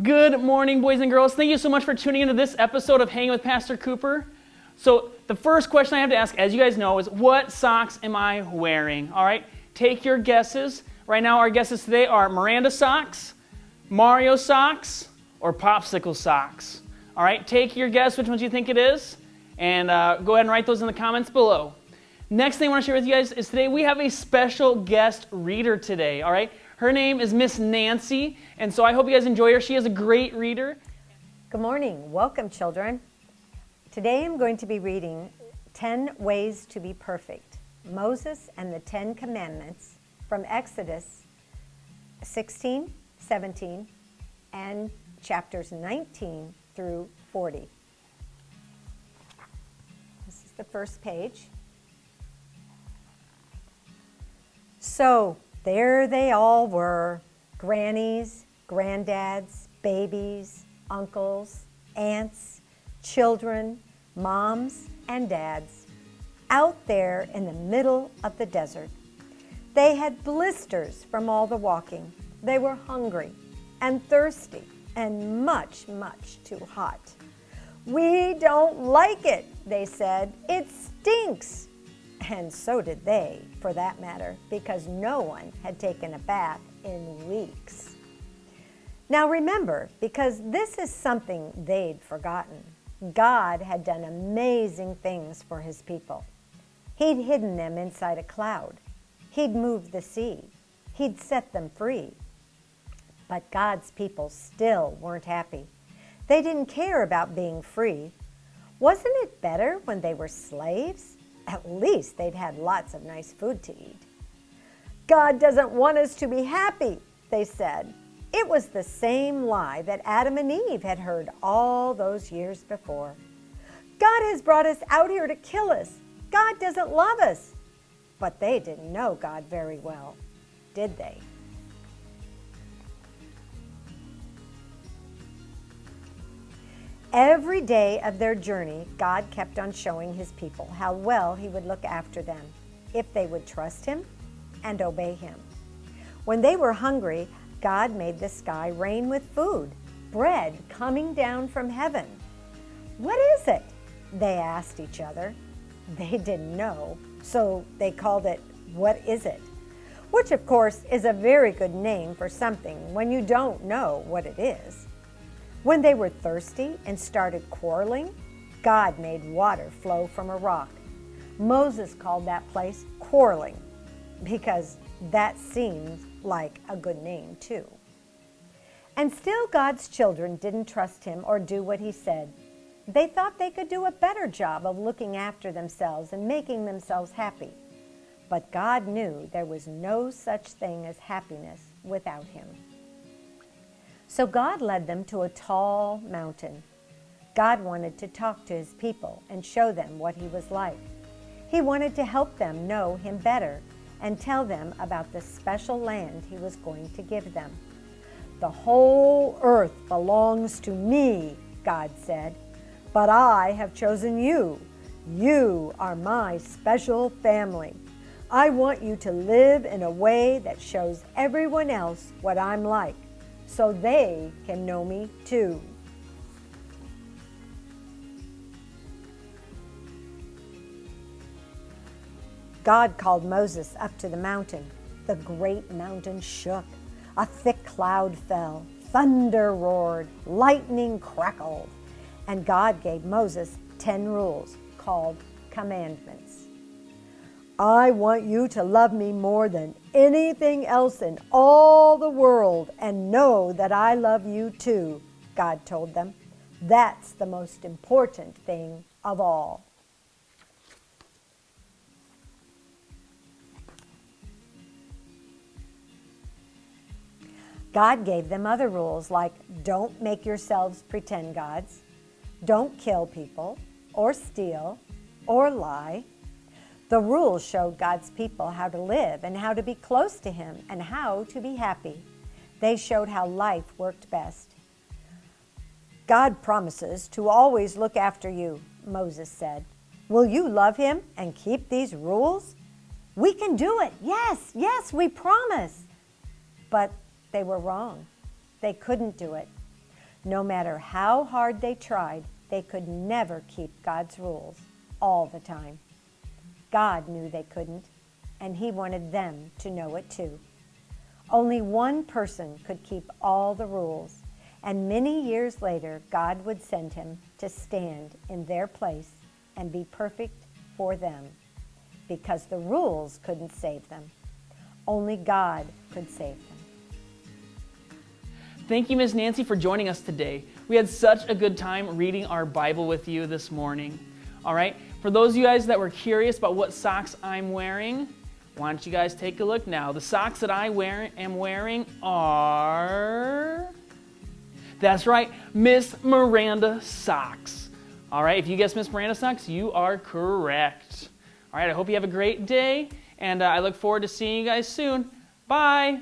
Good morning, boys and girls. Thank you so much for tuning into this episode of Hanging with Pastor Cooper. So the first question I have to ask, as you guys know, is what socks am I wearing? All right, take your guesses. Right now, our guesses today are Miranda socks, Mario socks, or popsicle socks. All right, take your guess which ones you think it is, and go ahead and write those in the comments below. Next thing I want to share with you guys is today we have a special guest reader today, all right? Her name is Miss Nancy, and so I hope you guys enjoy her. She is a great reader. Good morning. Welcome, children. Today I'm going to be reading 10 Ways to be Perfect, Moses and the 10 Commandments from Exodus 16, 17, and chapters 19 through 40. This is the first page. So, there they all were, grannies, granddads, babies, uncles, aunts, children, moms, and dads, out there in the middle of the desert. They had blisters from all the walking. They were hungry and thirsty and much, much too hot. "We don't like it," they said. "It stinks." And so did they, for that matter, because no one had taken a bath in weeks. Now remember, because this is something they'd forgotten, God had done amazing things for his people. He'd hidden them inside a cloud. He'd moved the sea. He'd set them free. But God's people still weren't happy. They didn't care about being free. Wasn't it better when they were slaves? At least they'd had lots of nice food to eat. "God doesn't want us to be happy," they said. It was the same lie that Adam and Eve had heard all those years before. "God has brought us out here to kill us. God doesn't love us." But they didn't know God very well, did they? Every day of their journey, God kept on showing his people how well he would look after them if they would trust him and obey him. When they were hungry, God made the sky rain with food, bread coming down from heaven. "What is it?" they asked each other. They didn't know, so they called it, "What is it?" Which, of course, is a very good name for something when you don't know what it is. When they were thirsty and started quarreling, God made water flow from a rock. Moses called that place Quarreling because that seemed like a good name too. And still God's children didn't trust him or do what he said. They thought they could do a better job of looking after themselves and making themselves happy. But God knew there was no such thing as happiness without him. So God led them to a tall mountain. God wanted to talk to his people and show them what he was like. He wanted to help them know him better and tell them about the special land he was going to give them. "The whole earth belongs to me," God said, "but I have chosen you. You are my special family. I want you to live in a way that shows everyone else what I'm like, so they can know me too." God called Moses up to the mountain. The great mountain shook. A thick cloud fell. Thunder roared. Lightning crackled. And God gave Moses 10 rules called commandments. "I want you to love me more than anything else in all the world and know that I love you too," God told them. "That's the most important thing of all." God gave them other rules like don't make yourselves pretend gods, don't kill people, or steal, or lie. The rules showed God's people how to live and how to be close to him and how to be happy. They showed how life worked best. "God promises to always look after you," Moses said. "Will you love him and keep these rules?" "We can do it. Yes, we promise." But they were wrong. They couldn't do it. No matter how hard they tried, they could never keep God's rules all the time. God knew they couldn't, and He wanted them to know it too. Only one person could keep all the rules, and many years later, God would send him to stand in their place and be perfect for them, because the rules couldn't save them. Only God could save them. Thank you, Ms. Nancy, for joining us today. We had such a good time reading our Bible with you this morning. All right, for those of you guys that were curious about what socks I'm wearing, why don't you guys take a look now. The socks that I am wearing are... That's right, Miss Miranda socks. All right, if you guessed Miss Miranda socks, you are correct. All right, I hope you have a great day, and I look forward to seeing you guys soon. Bye.